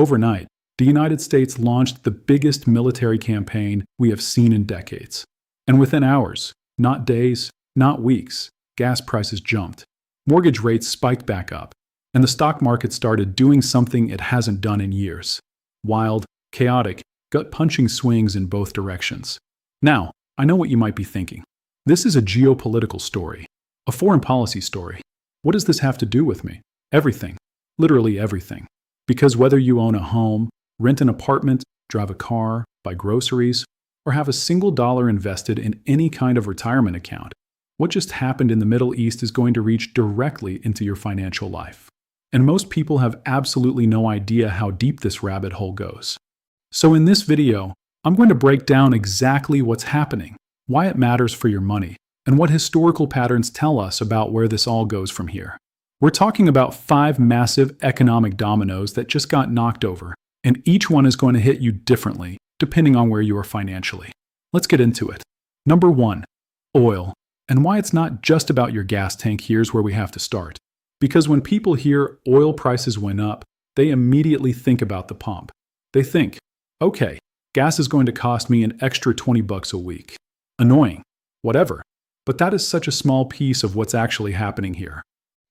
Overnight, the United States launched the biggest military campaign we have seen in decades. And within hours, not days, not weeks, gas prices jumped. Mortgage rates spiked back up, and the stock market started doing something it hasn't done in years. Wild, chaotic, gut-punching swings in both directions. Now, I know what you might be thinking. This is a geopolitical story, a foreign policy story. What does this have to do with me? Everything. Literally everything. Because whether you own a home, rent an apartment, drive a car, buy groceries, or have a single dollar invested in any kind of retirement account, what just happened in the Middle East is going to reach directly into your financial life. And most people have absolutely no idea how deep this rabbit hole goes. So in this video, I'm going to break down exactly what's happening, why it matters for your money, and what historical patterns tell us about where this all goes from here. We're talking about 5 massive economic dominoes that just got knocked over, and each one is going to hit you differently, depending on where you are financially. Let's get into it. Number 1, oil. And why it's not just about your gas tank, here's where we have to start. Because when people hear oil prices went up, they immediately think about the pump. They think, okay, gas is going to cost me an extra $20 a week. Annoying. Whatever. But that is such a small piece of what's actually happening here.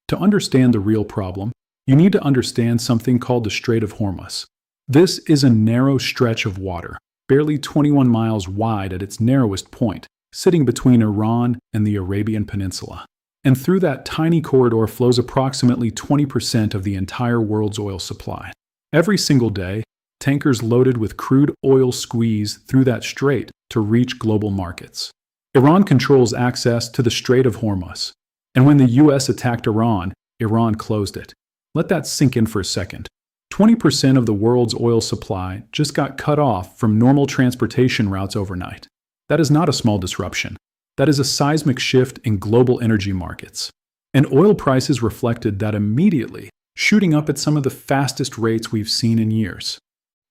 To understand the real problem, you need to understand something called the Strait of Hormuz. This is a narrow stretch of water, barely 21 miles wide at its narrowest point, sitting between Iran and the Arabian Peninsula. And through that tiny corridor flows approximately 20% of the entire world's oil supply. Every single day, tankers loaded with crude oil squeeze through that strait to reach global markets. Iran controls access to the Strait of Hormuz. And when the US attacked Iran, Iran closed it. Let that sink in for a second. 20% of the world's oil supply just got cut off from normal transportation routes overnight. That is not a small disruption. That is a seismic shift in global energy markets. And oil prices reflected that immediately, shooting up at some of the fastest rates we've seen in years.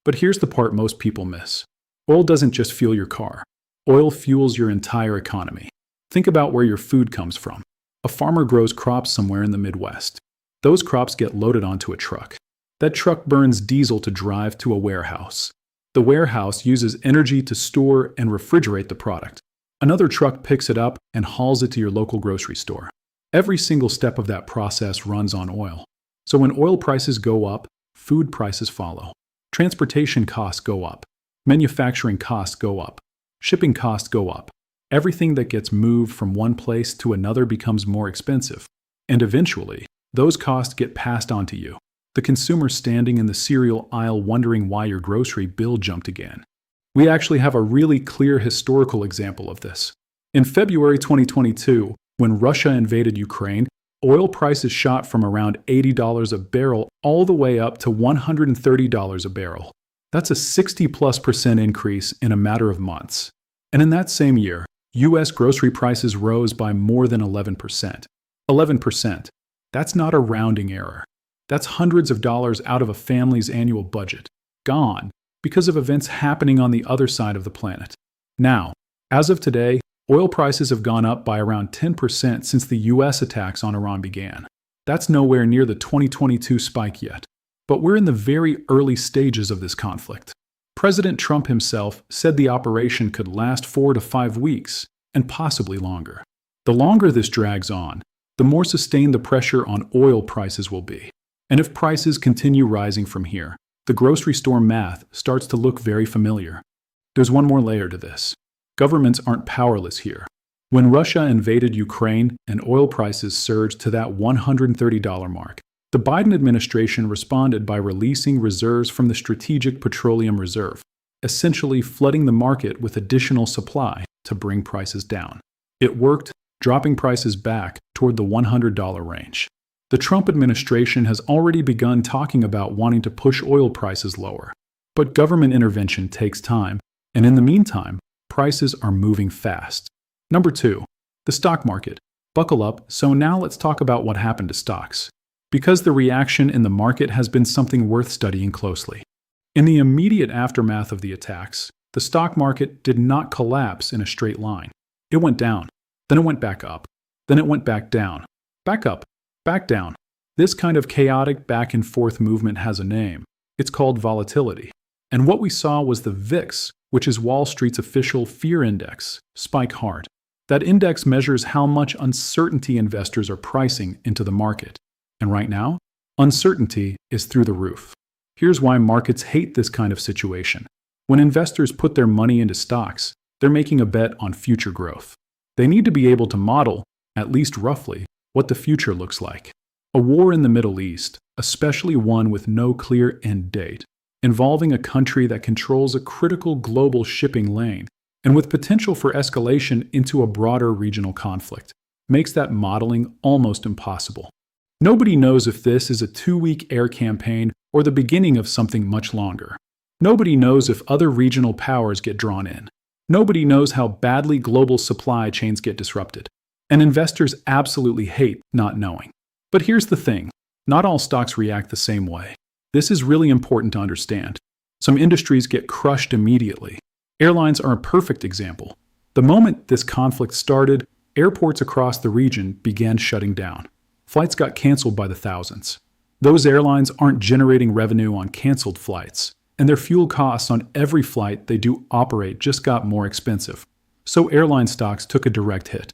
But here's the part most people miss. Oil doesn't just fuel your car. Oil fuels your entire economy. Think about where your food comes from. A farmer grows crops somewhere in the Midwest. Those crops get loaded onto a truck. That truck burns diesel to drive to a warehouse. The warehouse uses energy to store and refrigerate the product. Another truck picks it up and hauls it to your local grocery store. Every single step of that process runs on oil. So when oil prices go up, food prices follow. Transportation costs go up. Manufacturing costs go up. Shipping costs go up. Everything that gets moved from one place to another becomes more expensive. And eventually, those costs get passed on to you, the consumer standing in the cereal aisle wondering why your grocery bill jumped again. We actually have a really clear historical example of this. In February 2022, when Russia invaded Ukraine, oil prices shot from around $80 a barrel all the way up to $130 a barrel. That's a 60+% increase in a matter of months. And in that same year, U.S. grocery prices rose by more than 11%. 11%. That's not a rounding error. That's hundreds of dollars out of a family's annual budget. Gone. Because of events happening on the other side of the planet. Now, as of today, oil prices have gone up by around 10% since the US attacks on Iran began. That's nowhere near the 2022 spike yet. But we're in the very early stages of this conflict. President Trump himself said the operation could last 4 to 5 weeks, and possibly longer. The longer this drags on, the more sustained the pressure on oil prices will be. And if prices continue rising from here, the grocery store math starts to look very familiar. There's one more layer to this. Governments aren't powerless here. When Russia invaded Ukraine and oil prices surged to that $130 mark, the Biden administration responded by releasing reserves from the Strategic Petroleum Reserve, essentially flooding the market with additional supply to bring prices down. It worked, dropping prices back toward the $100 range. The Trump administration has already begun talking about wanting to push oil prices lower. But government intervention takes time, and in the meantime, prices are moving fast. Number 2, the stock market. Buckle up, so now let's talk about what happened to stocks. Because the reaction in the market has been something worth studying closely. In the immediate aftermath of the attacks, the stock market did not collapse in a straight line. It went down, then it went back up, then it went back down, back up, back down. This kind of chaotic back and forth movement has a name. It's called volatility. And what we saw was the VIX, which is Wall Street's official fear index, spike hard. That index measures how much uncertainty investors are pricing into the market. And right now, uncertainty is through the roof. Here's why markets hate this kind of situation. When investors put their money into stocks, they're making a bet on future growth. They need to be able to model, at least roughly, what the future looks like. A war in the Middle East, especially one with no clear end date, involving a country that controls a critical global shipping lane, and with potential for escalation into a broader regional conflict, makes that modeling almost impossible. Nobody knows if this is a 2-week air campaign or the beginning of something much longer. Nobody knows if other regional powers get drawn in. Nobody knows how badly global supply chains get disrupted. And investors absolutely hate not knowing. But here's the thing, not all stocks react the same way. This is really important to understand. Some industries get crushed immediately. Airlines are a perfect example. The moment this conflict started, airports across the region began shutting down. Flights got canceled by the thousands. Those airlines aren't generating revenue on canceled flights, and their fuel costs on every flight they do operate just got more expensive. So airline stocks took a direct hit.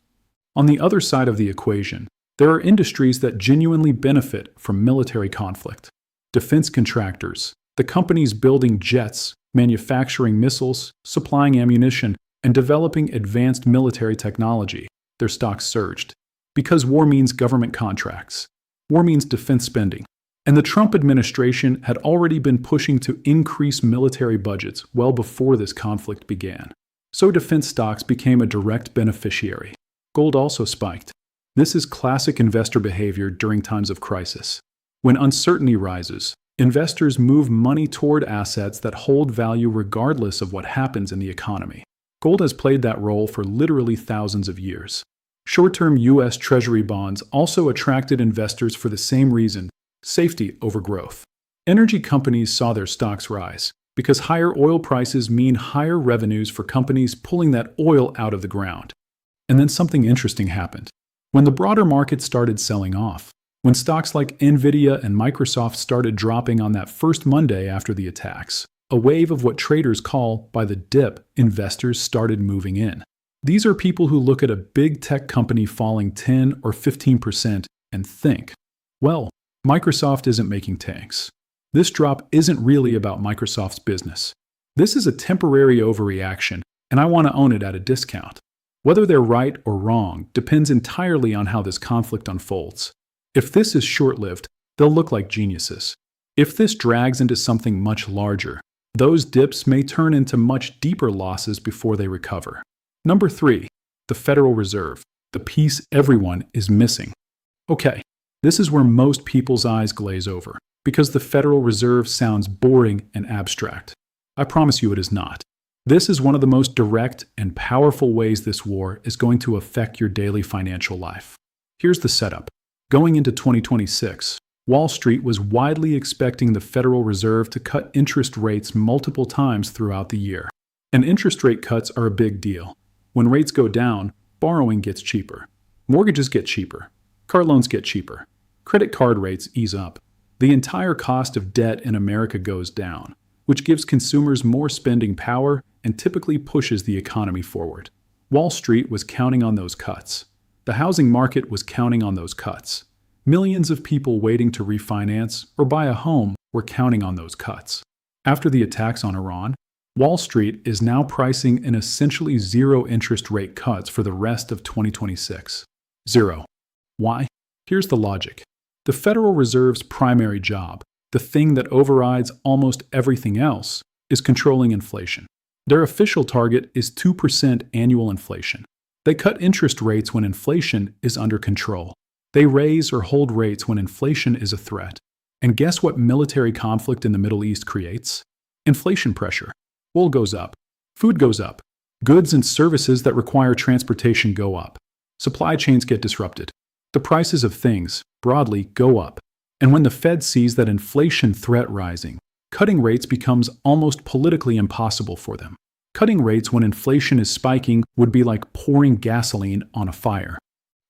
On the other side of the equation, there are industries that genuinely benefit from military conflict. Defense contractors, the companies building jets, manufacturing missiles, supplying ammunition, and developing advanced military technology, their stocks surged. Because war means government contracts. War means defense spending. And the Trump administration had already been pushing to increase military budgets well before this conflict began. So defense stocks became a direct beneficiary. Gold also spiked. This is classic investor behavior during times of crisis. When uncertainty rises, investors move money toward assets that hold value regardless of what happens in the economy. Gold has played that role for literally thousands of years. Short-term U.S. Treasury bonds also attracted investors for the same reason, safety over growth. Energy companies saw their stocks rise because higher oil prices mean higher revenues for companies pulling that oil out of the ground. And then something interesting happened. When the broader market started selling off, when stocks like Nvidia and Microsoft started dropping on that first Monday after the attacks, a wave of what traders call, by the dip, investors started moving in. These are people who look at a big tech company falling 10 or 15% and think, well, Microsoft isn't making tanks. This drop isn't really about Microsoft's business. This is a temporary overreaction, and I want to own it at a discount. Whether they're right or wrong depends entirely on how this conflict unfolds. If this is short-lived, they'll look like geniuses. If this drags into something much larger, those dips may turn into much deeper losses before they recover. Number 3, the Federal Reserve, the piece everyone is missing. Okay, this is where most people's eyes glaze over, because the Federal Reserve sounds boring and abstract. I promise you it is not. This is one of the most direct and powerful ways this war is going to affect your daily financial life. Here's the setup. Going into 2026, Wall Street was widely expecting the Federal Reserve to cut interest rates multiple times throughout the year. And interest rate cuts are a big deal. When rates go down, borrowing gets cheaper. Mortgages get cheaper. Car loans get cheaper. Credit card rates ease up. The entire cost of debt in America goes down, which gives consumers more spending power and typically pushes the economy forward. Wall Street was counting on those cuts. The housing market was counting on those cuts. Millions of people waiting to refinance or buy a home were counting on those cuts. After the attacks on Iran, Wall Street is now pricing in essentially zero interest rate cuts for the rest of 2026. Zero. Why? Here's the logic. The Federal Reserve's primary job, the thing that overrides almost everything else, is controlling inflation. Their official target is 2% annual inflation. They cut interest rates when inflation is under control. They raise or hold rates when inflation is a threat. And guess what military conflict in the Middle East creates? Inflation pressure. Oil goes up. Food goes up. Goods and services that require transportation go up. Supply chains get disrupted. The prices of things, broadly, go up. And when the Fed sees that inflation threat rising, cutting rates becomes almost politically impossible for them. Cutting rates when inflation is spiking would be like pouring gasoline on a fire.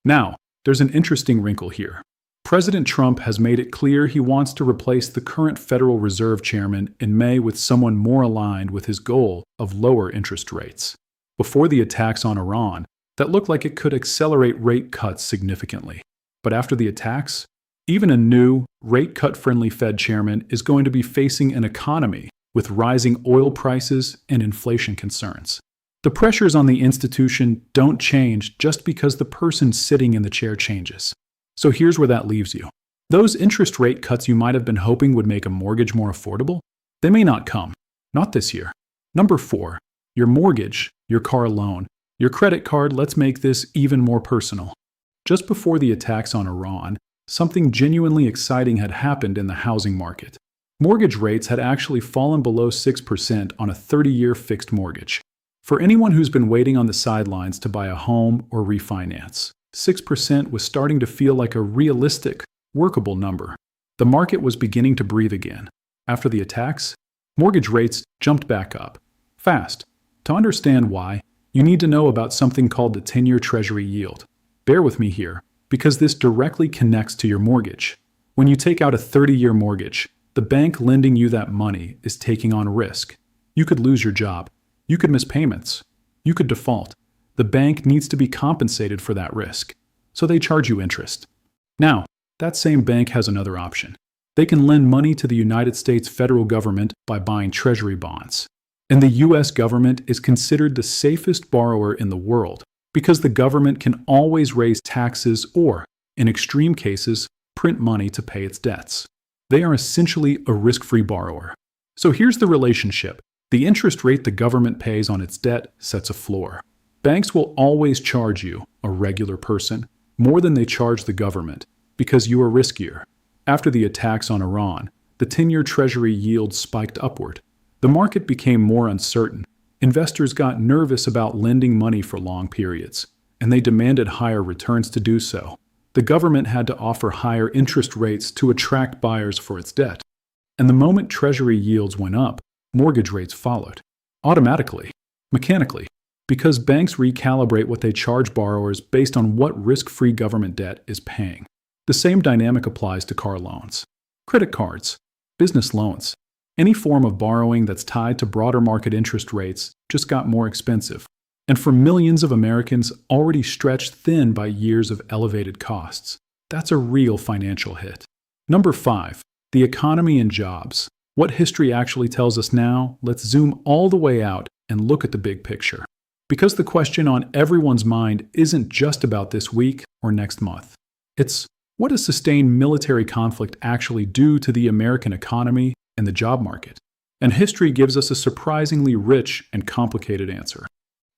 Now, there's an interesting wrinkle here. President Trump has made it clear he wants to replace the current Federal Reserve chairman in May with someone more aligned with his goal of lower interest rates. Before the attacks on Iran, that looked like it could accelerate rate cuts significantly. But after the attacks, even a new, rate cut-friendly Fed chairman is going to be facing an economy with rising oil prices and inflation concerns. The pressures on the institution don't change just because the person sitting in the chair changes. So here's where that leaves you. Those interest rate cuts you might have been hoping would make a mortgage more affordable, they may not come. Not this year. Number 4, your mortgage, your car loan, your credit card. Let's make this even more personal. Just before the attacks on Iran, something genuinely exciting had happened in the housing market. Mortgage rates had actually fallen below 6% on a 30-year fixed mortgage. For anyone who's been waiting on the sidelines to buy a home or refinance, 6% was starting to feel like a realistic, workable number. The market was beginning to breathe again. After the attacks, mortgage rates jumped back up, fast. To understand why, you need to know about something called the 10-year Treasury yield. Bear with me here, because this directly connects to your mortgage. When you take out a 30-year mortgage, the bank lending you that money is taking on risk. You could lose your job. You could miss payments. You could default. The bank needs to be compensated for that risk, so they charge you interest. Now, that same bank has another option. They can lend money to the United States federal government by buying Treasury bonds. And the U.S. government is considered the safest borrower in the world because the government can always raise taxes or, in extreme cases, print money to pay its debts. They are essentially a risk-free borrower. So here's the relationship. The interest rate the government pays on its debt sets a floor. Banks will always charge you, a regular person, more than they charge the government because you are riskier. After the attacks on Iran, the 10-year Treasury yield spiked upward. The market became more uncertain. Investors got nervous about lending money for long periods, and they demanded higher returns to do so. The government had to offer higher interest rates to attract buyers for its debt. And the moment Treasury yields went up, mortgage rates followed. Automatically, mechanically, because banks recalibrate what they charge borrowers based on what risk-free government debt is paying. The same dynamic applies to car loans, credit cards, business loans. Any form of borrowing that's tied to broader market interest rates just got more expensive. And for millions of Americans already stretched thin by years of elevated costs, that's a real financial hit. Number 5, the economy and jobs. What history actually tells us now, let's zoom all the way out and look at the big picture. Because the question on everyone's mind isn't just about this week or next month. It's, what does sustained military conflict actually do to the American economy and the job market? And history gives us a surprisingly rich and complicated answer.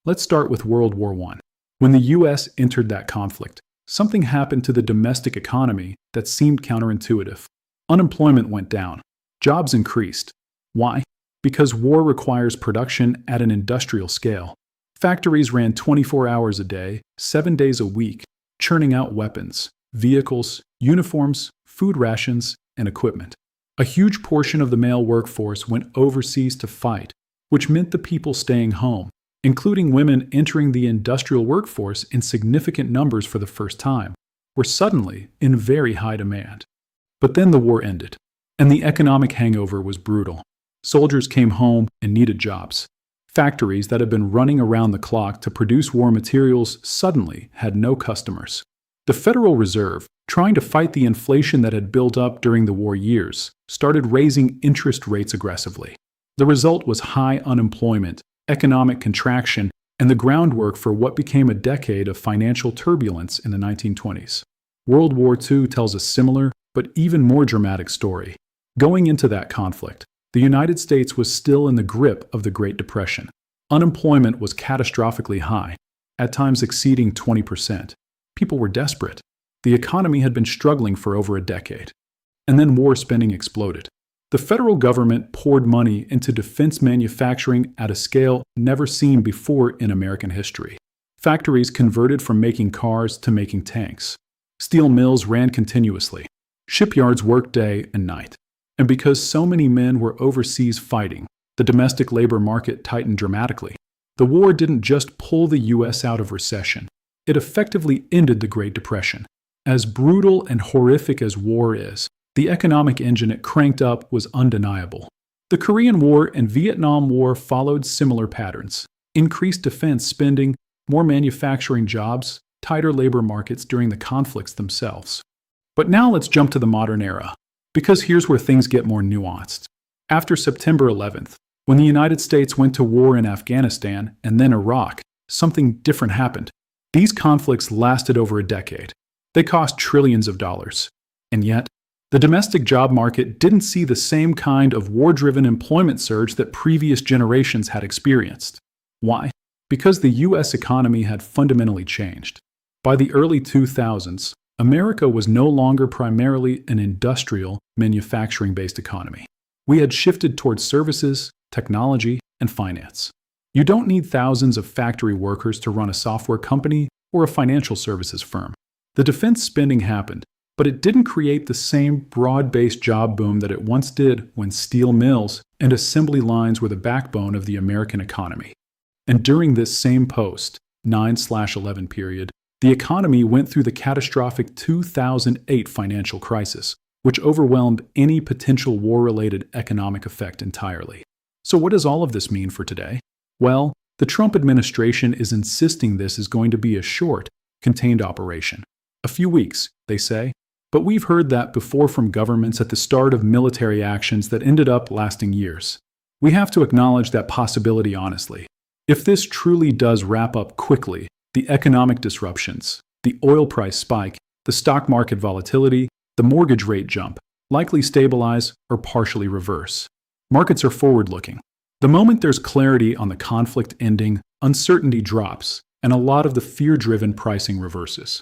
Let's start with World War I. When the U.S. entered that conflict, something happened to the domestic economy that seemed counterintuitive. Unemployment went down. Jobs increased. Why? Because war requires production at an industrial scale. Factories ran 24 hours a day, 7 days a week, churning out weapons, vehicles, uniforms, food rations, and equipment. A huge portion of the male workforce went overseas to fight, which meant the people staying home, including women entering the industrial workforce in significant numbers for the first time, were suddenly in very high demand. But then the war ended, and the economic hangover was brutal. Soldiers came home and needed jobs. Factories that had been running around the clock to produce war materials suddenly had no customers. The Federal Reserve, trying to fight the inflation that had built up during the war years, started raising interest rates aggressively. The result was high unemployment, economic contraction, and the groundwork for what became a decade of financial turbulence in the 1920s. World War II tells a similar, but even more dramatic story. Going into that conflict, the United States was still in the grip of the Great Depression. Unemployment was catastrophically high, at times exceeding 20%. People were desperate. The economy had been struggling for over a decade. And then war spending exploded. The federal government poured money into defense manufacturing at a scale never seen before in American history. Factories converted from making cars to making tanks. Steel mills ran continuously. Shipyards worked day and night. And because so many men were overseas fighting, the domestic labor market tightened dramatically. The war didn't just pull the U.S. out of recession. It effectively ended the Great Depression. As brutal and horrific as war is, the economic engine it cranked up was undeniable. The Korean War and Vietnam War followed similar patterns: increased defense spending, more manufacturing jobs, tighter labor markets during the conflicts themselves. But now let's jump to the modern era, because here's where things get more nuanced. After September 11th, when the United States went to war in Afghanistan and then Iraq, something different happened. These conflicts lasted over a decade. They cost trillions of dollars. And yet, the domestic job market didn't see the same kind of war-driven employment surge that previous generations had experienced. Why? Because the U.S. economy had fundamentally changed. By the early 2000s, America was no longer primarily an industrial, manufacturing-based economy. We had shifted towards services, technology, and finance. You don't need thousands of factory workers to run a software company or a financial services firm. The defense spending happened, but it didn't create the same broad-based job boom that it once did when steel mills and assembly lines were the backbone of the American economy. And during this same post-9/11 period, the economy went through the catastrophic 2008 financial crisis, which overwhelmed any potential war-related economic effect entirely. So what does all of this mean for today? Well, the Trump administration is insisting this is going to be a short, contained operation. A few weeks, they say, but we've heard that before from governments at the start of military actions that ended up lasting years. We have to acknowledge that possibility honestly. If this truly does wrap up quickly, the economic disruptions, the oil price spike, the stock market volatility, the mortgage rate jump, likely stabilize or partially reverse. Markets are forward-looking. The moment there's clarity on the conflict ending, uncertainty drops, and a lot of the fear-driven pricing reverses.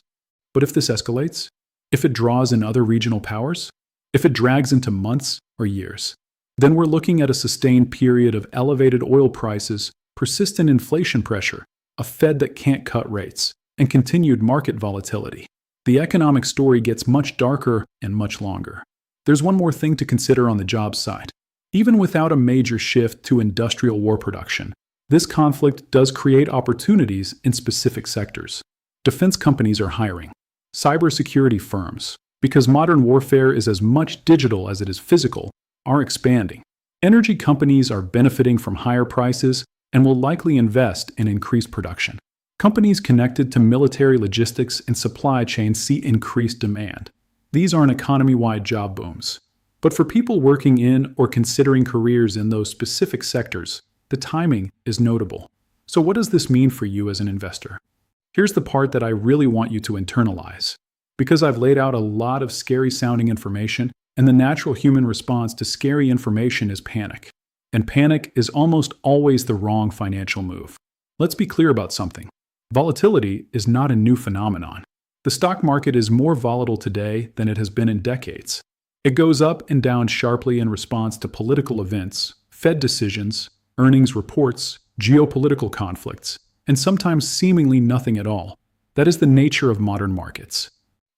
But if this escalates? If it draws in other regional powers? If it drags into months or years? Then we're looking at a sustained period of elevated oil prices, persistent inflation pressure, a Fed that can't cut rates, and continued market volatility. The economic story gets much darker and much longer. There's one more thing to consider on the jobs side. Even without a major shift to industrial war production, this conflict does create opportunities in specific sectors. Defense companies are hiring. Cybersecurity firms, because modern warfare is as much digital as it is physical, are expanding. Energy companies are benefiting from higher prices and will likely invest in increased production. Companies connected to military logistics and supply chains see increased demand. These aren't economy-wide job booms. But for people working in or considering careers in those specific sectors, the timing is notable. So what does this mean for you as an investor? Here's the part that I really want you to internalize. Because I've laid out a lot of scary-sounding information, and the natural human response to scary information is panic. And panic is almost always the wrong financial move. Let's be clear about something. Volatility is not a new phenomenon. The stock market is more volatile today than it has been in decades. It goes up and down sharply in response to political events, Fed decisions, earnings reports, geopolitical conflicts, and sometimes seemingly nothing at all. That is the nature of modern markets.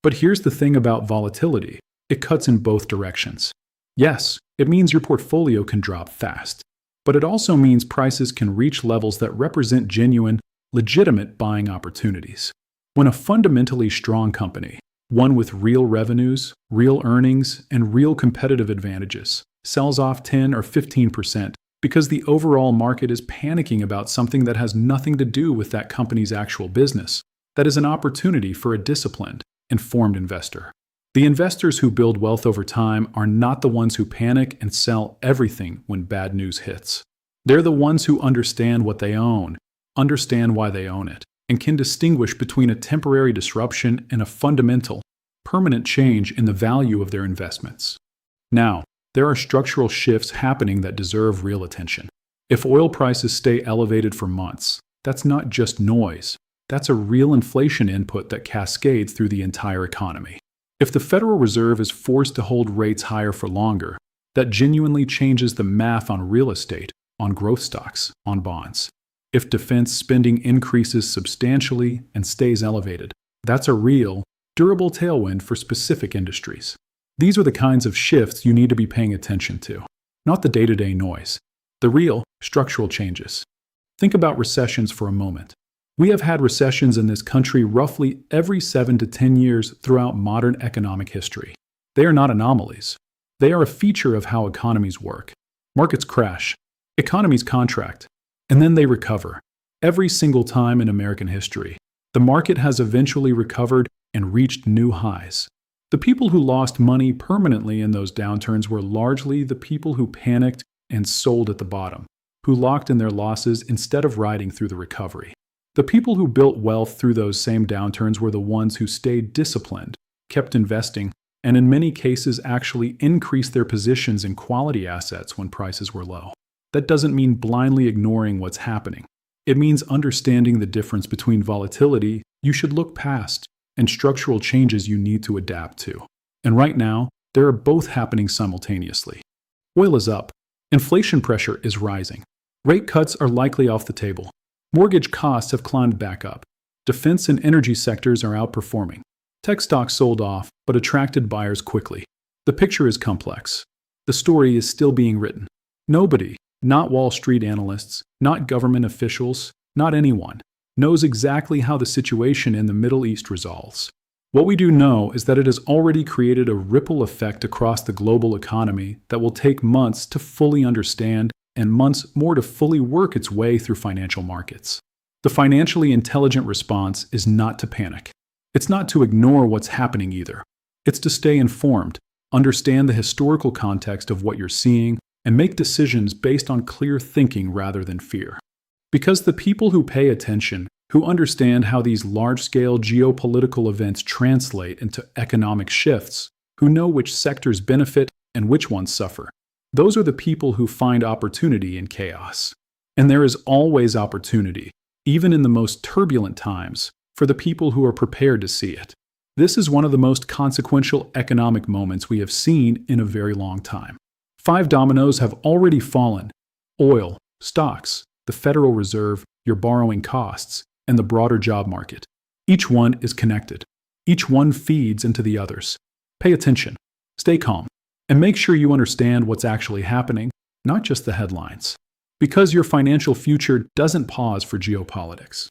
But here's the thing about volatility. It cuts in both directions. Yes, it means your portfolio can drop fast. But it also means prices can reach levels that represent genuine, legitimate buying opportunities. When a fundamentally strong company, one with real revenues, real earnings, and real competitive advantages, sells off 10 or 15% because the overall market is panicking about something that has nothing to do with that company's actual business, that is an opportunity for a disciplined, informed investor. The investors who build wealth over time are not the ones who panic and sell everything when bad news hits. They're the ones who understand what they own, understand why they own it, and can distinguish between a temporary disruption and a fundamental, permanent change in the value of their investments. Now, there are structural shifts happening that deserve real attention. If oil prices stay elevated for months, that's not just noise. That's a real inflation input that cascades through the entire economy. If the Federal Reserve is forced to hold rates higher for longer, that genuinely changes the math on real estate, on growth stocks, on bonds. If defense spending increases substantially and stays elevated, that's a real, durable tailwind for specific industries. These are the kinds of shifts you need to be paying attention to, not the day-to-day noise, the real, structural changes. Think about recessions for a moment. We have had recessions in this country roughly every 7 to 10 years throughout modern economic history. They are not anomalies. They are a feature of how economies work. Markets crash, economies contract, and then they recover. Every single time in American history, the market has eventually recovered and reached new highs. The people who lost money permanently in those downturns were largely the people who panicked and sold at the bottom, who locked in their losses instead of riding through the recovery. The people who built wealth through those same downturns were the ones who stayed disciplined, kept investing, and in many cases actually increased their positions in quality assets when prices were low. That doesn't mean blindly ignoring what's happening. It means understanding the difference between volatility you should look past and structural changes you need to adapt to. And right now, they are both happening simultaneously. Oil is up. Inflation pressure is rising. Rate cuts are likely off the table. Mortgage costs have climbed back up. Defense and energy sectors are outperforming. Tech stocks sold off, but attracted buyers quickly. The picture is complex. The story is still being written. Nobody, not Wall Street analysts, not government officials, not anyone, knows exactly how the situation in the Middle East resolves. What we do know is that it has already created a ripple effect across the global economy that will take months to fully understand and months more to fully work its way through financial markets. The financially intelligent response is not to panic. It's not to ignore what's happening either. It's to stay informed, understand the historical context of what you're seeing, and make decisions based on clear thinking rather than fear. Because the people who pay attention, who understand how these large-scale geopolitical events translate into economic shifts, who know which sectors benefit and which ones suffer, those are the people who find opportunity in chaos. And there is always opportunity, even in the most turbulent times, for the people who are prepared to see it. This is one of the most consequential economic moments we have seen in a very long time. 5 dominoes have already fallen: oil, stocks, the Federal Reserve, your borrowing costs, and the broader job market. Each one is connected. Each one feeds into the others. Pay attention, stay calm, and make sure you understand what's actually happening, not just the headlines. Because your financial future doesn't pause for geopolitics.